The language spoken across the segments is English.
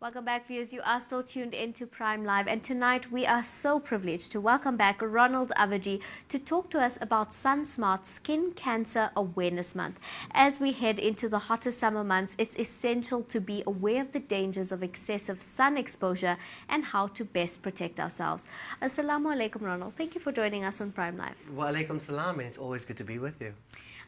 Welcome back, viewers. You are still tuned into Prime Live, and tonight we are so privileged to welcome back Ronald Abvajee to talk to us about Sunsmart Skin Cancer Awareness Month. As we head into the hotter summer months, it's essential to be aware of the dangers of excessive sun exposure and how to best protect ourselves. Assalamu alaikum, Ronald. Thank you for joining us on Prime Live. Wa alaikum salam, and it's always good to be with you.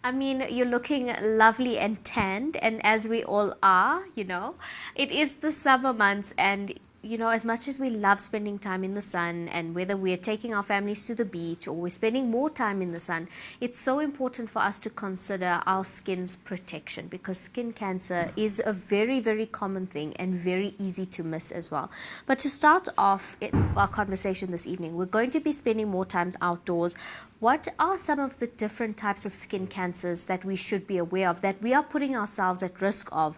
I mean, you're looking lovely and tanned, and as we all are, it is the summer months, and as much as we love spending time in the sun, and whether we're taking our families to the beach or we're spending more time in the sun, it's so important for us to consider our skin's protection, because skin cancer is a very, very common thing and very easy to miss as well. But to start off our conversation this evening, we're going to be spending more time outdoors. What are some of the different types of skin cancers that we should be aware of, that we are putting ourselves at risk of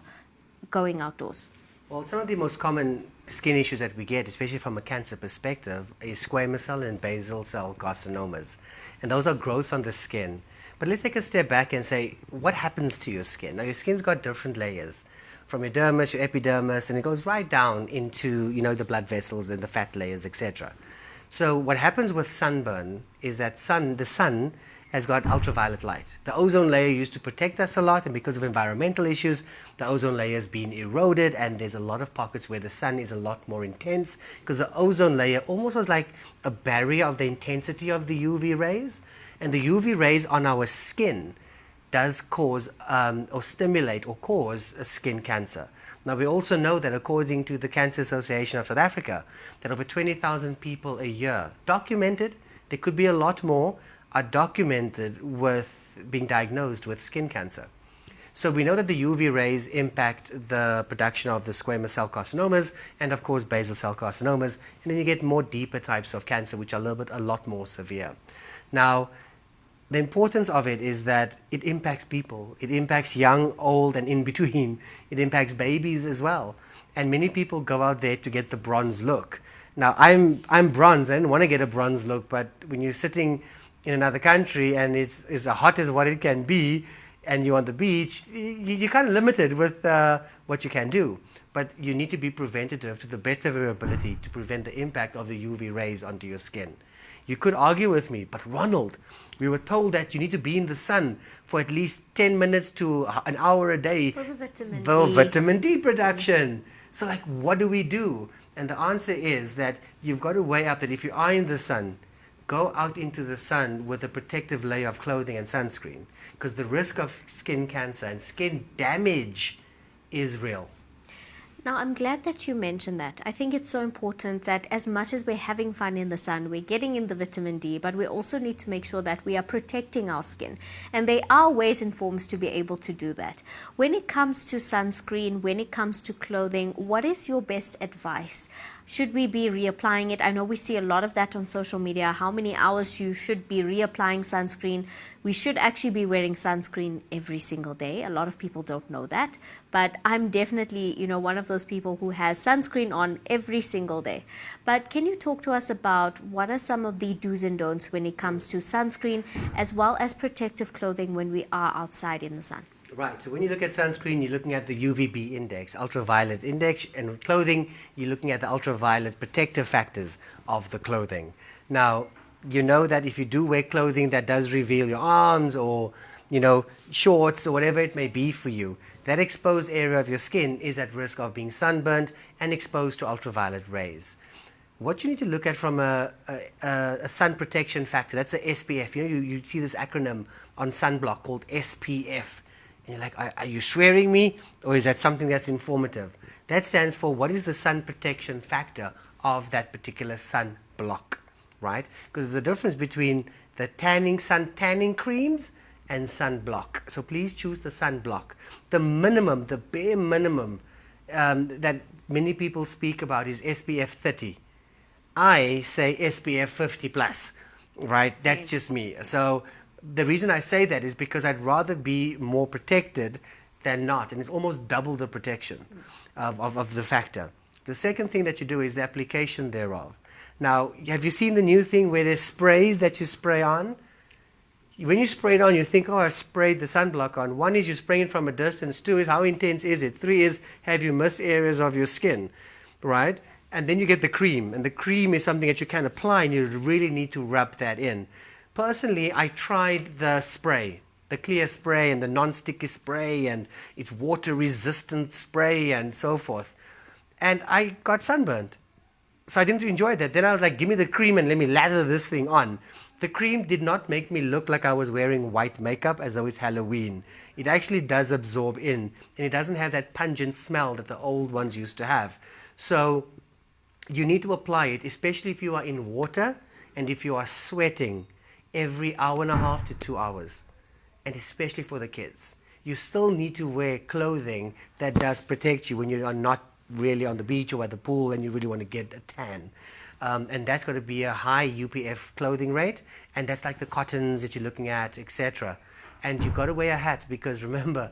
going outdoors? Well, some of the most common skin issues that we get, especially from a cancer perspective, is squamous cell and basal cell carcinomas. And those are growths on the skin. But let's take a step back and say, what happens to your skin? Now, your skin's got different layers, from your dermis, your epidermis, and it goes right down into, the blood vessels and the fat layers, etc. So what happens with sunburn is that the sun has got ultraviolet light. The ozone layer used to protect us a lot, and because of environmental issues, the ozone layer has been eroded, and there's a lot of pockets where the sun is a lot more intense, because the ozone layer almost was like a barrier of the intensity of the UV rays. And the UV rays on our skin does cause or stimulate or cause skin cancer. Now, we also know that according to the Cancer Association of South Africa, that over 20,000 people a year documented, there could be a lot more, are documented with being diagnosed with skin cancer. So we know that the UV rays impact the production of the squamous cell carcinomas and, of course, basal cell carcinomas, and then you get more deeper types of cancer, which are a lot more severe. Now, the importance of it is that it impacts people. It impacts young, old, and in between. It impacts babies as well. And many people go out there to get the bronze look. Now, I'm bronze. I didn't want to get a bronze look, but when you're sitting in another country and it's as hot as what it can be, and you're on the beach, you're kind of limited with what you can do. But you need to be preventative to the best of your ability to prevent the impact of the UV rays onto your skin. You could argue with me, but Ronald, we were told that you need to be in the sun for at least 10 minutes to an hour a day For the vitamin for D. vitamin D production. So, what do we do? And the answer is that you've got to weigh up that if you are in the sun, go out into the sun with a protective layer of clothing and sunscreen, because the risk of skin cancer and skin damage is real. Now, I'm glad that you mentioned that. I think it's so important that as much as we're having fun in the sun, we're getting in the vitamin D, but we also need to make sure that we are protecting our skin. And there are ways and forms to be able to do that. When it comes to sunscreen, when it comes to clothing, what is your best advice? Should we be reapplying it? I know we see a lot of that on social media, how many hours you should be reapplying sunscreen. We should actually be wearing sunscreen every single day. A lot of people don't know that. But I'm definitely, one of those people who has sunscreen on every single day. But can you talk to us about what are some of the do's and don'ts when it comes to sunscreen, as well as protective clothing when we are outside in the sun? Right, so when you look at sunscreen, you're looking at the UVB index, ultraviolet index, and with clothing, you're looking at the ultraviolet protective factors of the clothing. Now, you know that if you do wear clothing that does reveal your arms or, shorts or whatever it may be for you, that exposed area of your skin is at risk of being sunburned and exposed to ultraviolet rays. What you need to look at from a sun protection factor, that's a SPF. You see this acronym on sunblock called SPF. And you're like, are you swearing me, or is that something that's informative? That stands for what is the sun protection factor of that particular sun block, right? Because there's a difference between the sun tanning creams and sunblock. So please choose the sunblock. The bare minimum that many people speak about is SPF 30. I say SPF 50 plus, right? Same. That's just me. So the reason I say that is because I'd rather be more protected than not, and it's almost double the protection of the factor. The second thing that you do is the application thereof. Now, have you seen the new thing where there's sprays that you spray on? when you spray it on, you think, oh, I sprayed the sunblock on. One is you're spraying it from a distance. Two is how intense is it? Three is have you missed areas of your skin, right? And then you get the cream, and the cream is something that you can apply, and you really need to rub that in. Personally, I tried the spray, the clear spray and the non-sticky spray, and it's water-resistant spray and so forth. And I got sunburned. So I didn't enjoy that. Then I was like, give me the cream and let me lather this thing on. The cream did not make me look like I was wearing white makeup as though it's Halloween. It actually does absorb in, and it doesn't have that pungent smell that the old ones used to have. So you need to apply it, especially if you are in water and if you are sweating every hour and a half to 2 hours, and especially for the kids. You still need to wear clothing that does protect you when you are not really on the beach or at the pool and you really want to get a tan. And that's got to be a high UPF clothing rate, and that's like the cottons that you're looking at, etc. And you've got to wear a hat because remember,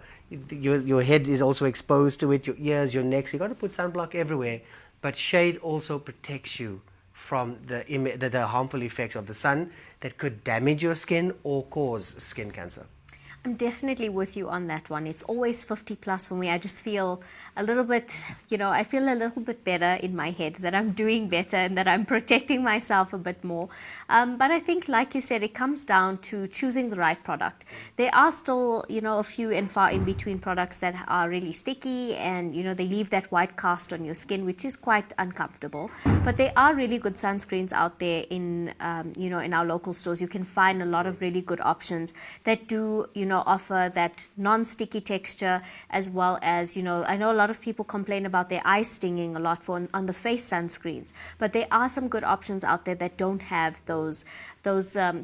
your head is also exposed to it, your ears, your neck, so you've got to put sunblock everywhere. But shade also protects you from the harmful effects of the sun that could damage your skin or cause skin cancer. I'm definitely with you on that one. It's always 50 plus for me. I just feel a little bit, I feel a little bit better in my head that I'm doing better and that I'm protecting myself a bit more. But I think, like you said, it comes down to choosing the right product. There are still, a few and far in between products that are really sticky and, they leave that white cast on your skin, which is quite uncomfortable. But there are really good sunscreens out there in our local stores. You can find a lot of really good options that do, offer that non-sticky texture, as well as, I know a lot of people complain about their eyes stinging a lot on the face sunscreens, but there are some good options out there that don't have those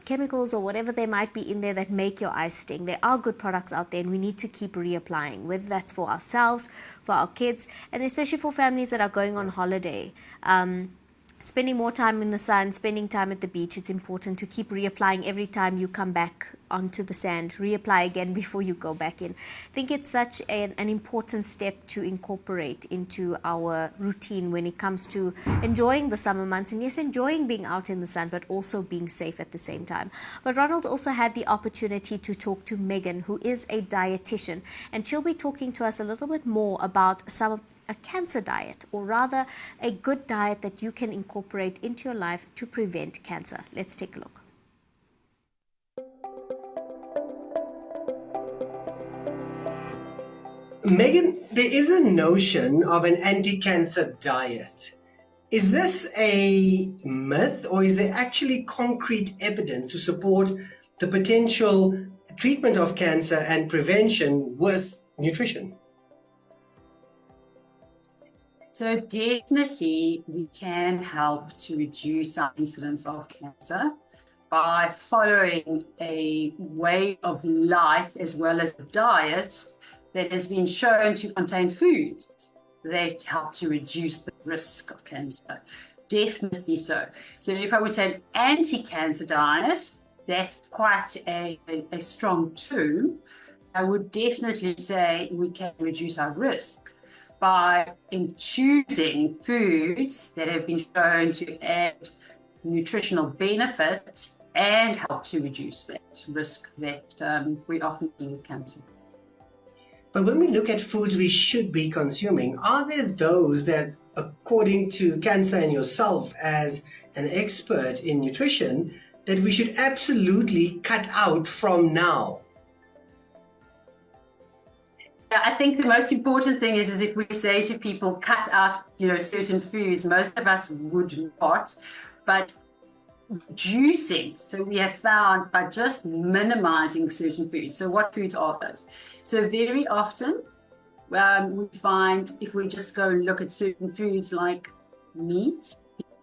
chemicals or whatever they might be in there that make your eyes sting. There are good products out there, and we need to keep reapplying, whether that's for ourselves, for our kids, and especially for families that are going on holiday. Spending more time in the sun, spending time at the beach, it's important to keep reapplying every time you come back onto the sand. Reapply again before you go back in. I think it's such an important step to incorporate into our routine when it comes to enjoying the summer months. And yes, enjoying being out in the sun, but also being safe at the same time. But Ronald also had the opportunity to talk to Megan, who is a dietitian, and she'll be talking to us a little bit more about a cancer diet, or rather a good diet that you can incorporate into your life to prevent cancer. Let's take a look. Megan, there is a notion of an anti-cancer diet. Is this a myth, or is there actually concrete evidence to support the potential treatment of cancer and prevention with nutrition? So definitely we can help to reduce our incidence of cancer by following a way of life as well as a diet that has been shown to contain foods that help to reduce the risk of cancer. Definitely so. So if I would say an anti-cancer diet, that's quite a strong term. I would definitely say we can reduce our risk by choosing foods that have been shown to add nutritional benefit and help to reduce that risk that we often see with cancer. But when we look at foods we should be consuming, are there those that, according to Cancer and yourself as an expert in nutrition, that we should absolutely cut out from now? I think the most important thing is if we say to people, cut out, certain foods, most of us would not, but reducing. So we have found by just minimizing certain foods. So what foods are those? So very often we find if we just go and look at certain foods like meat,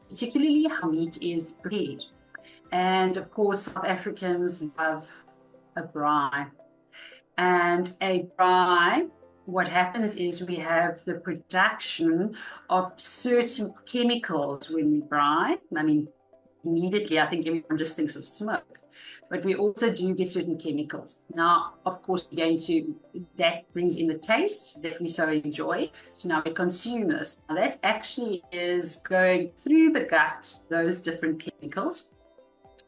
particularly how meat is prepared. And of course, South Africans love a braai. And a braai, what happens is we have the production of certain chemicals when we braai. I mean, immediately, I think everyone just thinks of smoke. But we also do get certain chemicals. Now, of course, that brings in the taste that we so enjoy. So now we consume this. Now that actually is going through the gut, those different chemicals.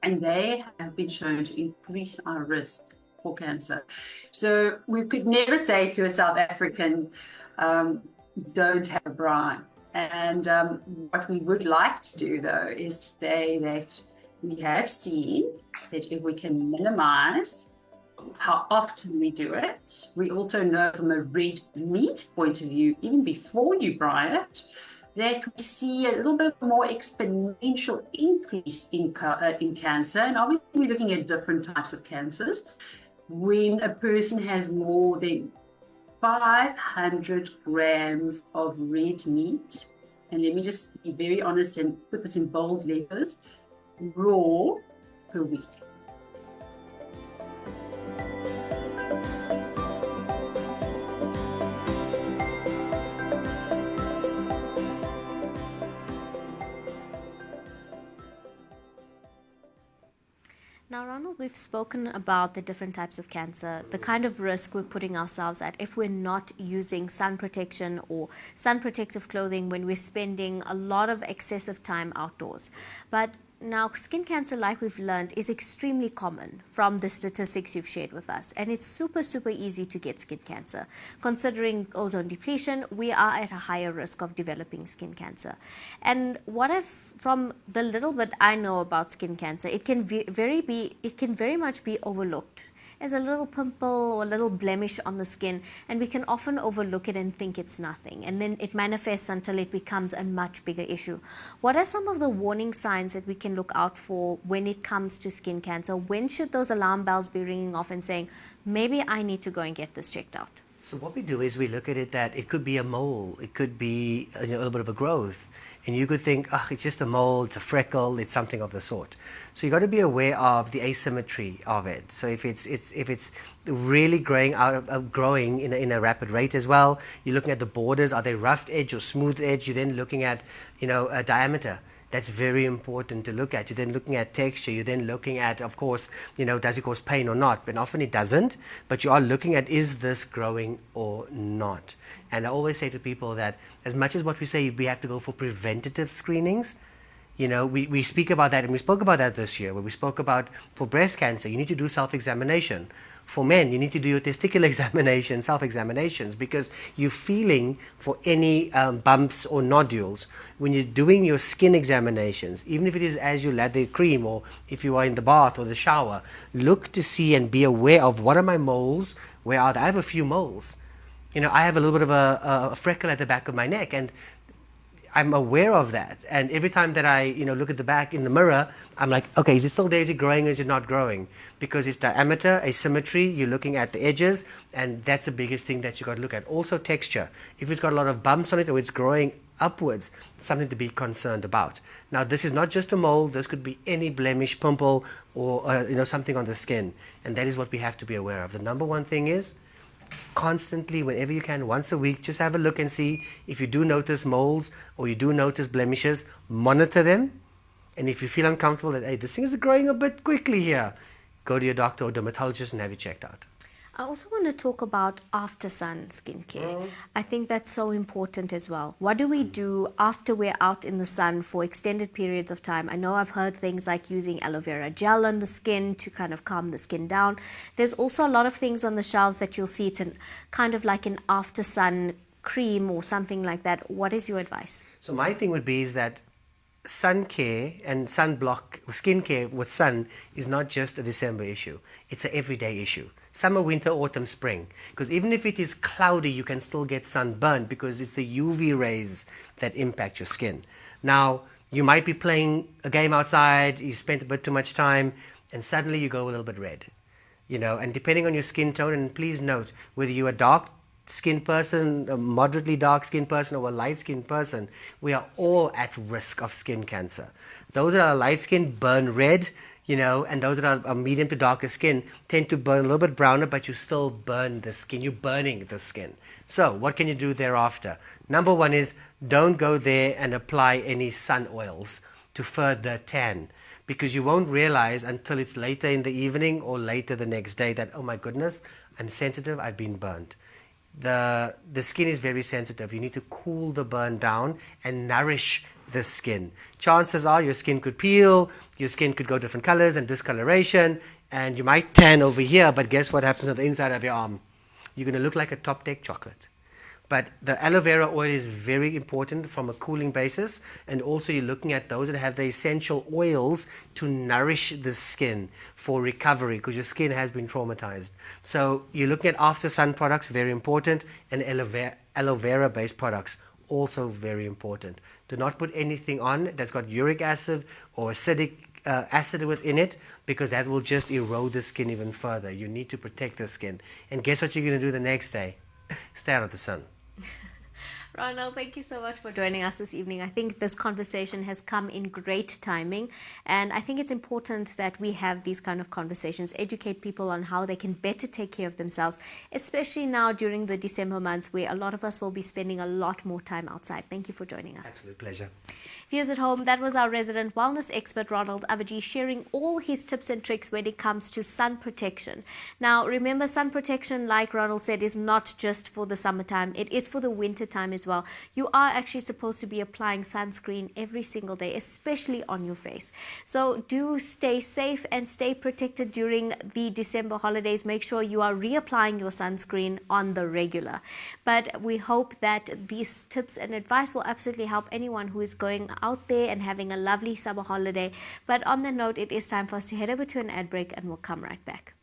and they have been shown to increase our risk for cancer. So we could never say to a South African, don't have a brine. And what we would like to do, though, is to say that we have seen that if we can minimize how often we do it, we also know from a red meat point of view, even before you brine it, that we see a little bit more exponential increase in cancer. And obviously we're looking at different types of cancers. When a person has more than 500 grams of red meat, and let me just be very honest and put this in bold letters, raw per week. Now, Ronald, we've spoken about the different types of cancer, the kind of risk we're putting ourselves at if we're not using sun protection or sun protective clothing when we're spending a lot of excessive time outdoors. But now, skin cancer, like we've learned, is extremely common from the statistics you've shared with us. And it's super, super easy to get skin cancer. Considering ozone depletion, we are at a higher risk of developing skin cancer. And from the little bit I know about skin cancer, it can very much be overlooked as a little pimple or a little blemish on the skin, and we can often overlook it and think it's nothing, and then it manifests until it becomes a much bigger issue. What are some of the warning signs that we can look out for when it comes to skin cancer? When should those alarm bells be ringing off and saying, maybe I need to go and get this checked out? So what we do is we look at it that it could be a mole, it could be a little bit of a growth, and you could think, oh, it's just a mole, it's a freckle, it's something of the sort. So you got to be aware of the asymmetry of it. So if it's really growing in a rapid rate as well, you're looking at the borders, are they rough edge or smooth edge? You're then looking at a diameter. That's very important to look at. You're then looking at texture. You're then looking at, of course, does it cause pain or not? But often it doesn't. But you are looking at, is this growing or not? And I always say to people that as much as what we say, we have to go for preventative screenings. We speak about that, and we spoke about that this year, where we spoke about for breast cancer, you need to do self-examination. For men, you need to do your testicular examination, self-examinations, because you're feeling for any bumps or nodules. When you're doing your skin examinations, even if it is as you lather cream or if you are in the bath or the shower, look to see and be aware of what are my moles, where are they? I have a few moles. I have a little bit of a freckle at the back of my neck, and I'm aware of that. And every time that I look at the back in the mirror, I'm like, okay, is it still there? Is it growing or is it not growing? Because it's diameter, asymmetry, you're looking at the edges, and that's the biggest thing that you got to look at. Also texture. If it's got a lot of bumps on it or it's growing upwards, something to be concerned about. Now, this is not just a mole. This could be any blemish, pimple, or something on the skin. And that is what we have to be aware of. The number one thing is, constantly, whenever you can, once a week, just have a look and see if you do notice moles or you do notice blemishes, monitor them. And if you feel uncomfortable that, hey, this thing is growing a bit quickly here, go to your doctor or dermatologist and have it checked out. I also want to talk about after sun skincare. I think that's so important as well. What do we do after we're out in the sun for extended periods of time? I know I've heard things like using aloe vera gel on the skin to kind of calm the skin down. There's also a lot of things on the shelves that you'll see. It's kind of like an after sun cream or something like that. What is your advice? So my thing would be is that sun care and sunblock, skin care with sun is not just a December issue. It's an everyday issue. Summer, winter, autumn, spring. Because even if it is cloudy, you can still get sunburned because it's the UV rays that impact your skin. Now, you might be playing a game outside, you spent a bit too much time, and suddenly you go a little bit red. And depending on your skin tone, and please note, whether you're a dark skinned person, a moderately dark skinned person, or a light skinned person, we are all at risk of skin cancer. Those that are light skinned burn red, and those that are medium to darker skin tend to burn a little bit browner, but you still burn the skin. You're burning the skin. So what can you do thereafter? Number one is don't go there and apply any sun oils to further tan, because you won't realize until it's later in the evening or later the next day that, oh my goodness, I'm sensitive, I've been burnt. the skin is very sensitive. You need to cool the burn down and nourish the skin. Chances are your skin could peel, your skin could go different colors and discoloration, and you might tan over here, but guess what happens on the inside of your arm? You're going to look like a top deck chocolate. But the aloe vera oil is very important from a cooling basis, and also you're looking at those that have the essential oils to nourish the skin for recovery, because your skin has been traumatized. So you're looking at after sun products, very important, and aloe vera based products, also very important. Do not put anything on that's got uric acid or acidic acid within it, because that will just erode the skin even further. You need to protect the skin. And guess what you're going to do the next day? Stay out of the sun. Ronald, thank you so much for joining us this evening. I think this conversation has come in great timing, and I think it's important that we have these kind of conversations, educate people on how they can better take care of themselves, especially now during the December months where a lot of us will be spending a lot more time outside. Thank you for joining us. Absolute pleasure. Viewers at home, that was our resident wellness expert, Ronald Abvajee, sharing all his tips and tricks when it comes to sun protection. Now, remember, sun protection, like Ronald said, is not just for the summertime. It is for the winter time as well. You are actually supposed to be applying sunscreen every single day, especially on your face. So do stay safe and stay protected during the December holidays. Make sure you are reapplying your sunscreen on the regular. But we hope that these tips and advice will absolutely help anyone who is going out there and having a lovely summer holiday. But on that note, it is time for us to head over to an ad break, and we'll come right back.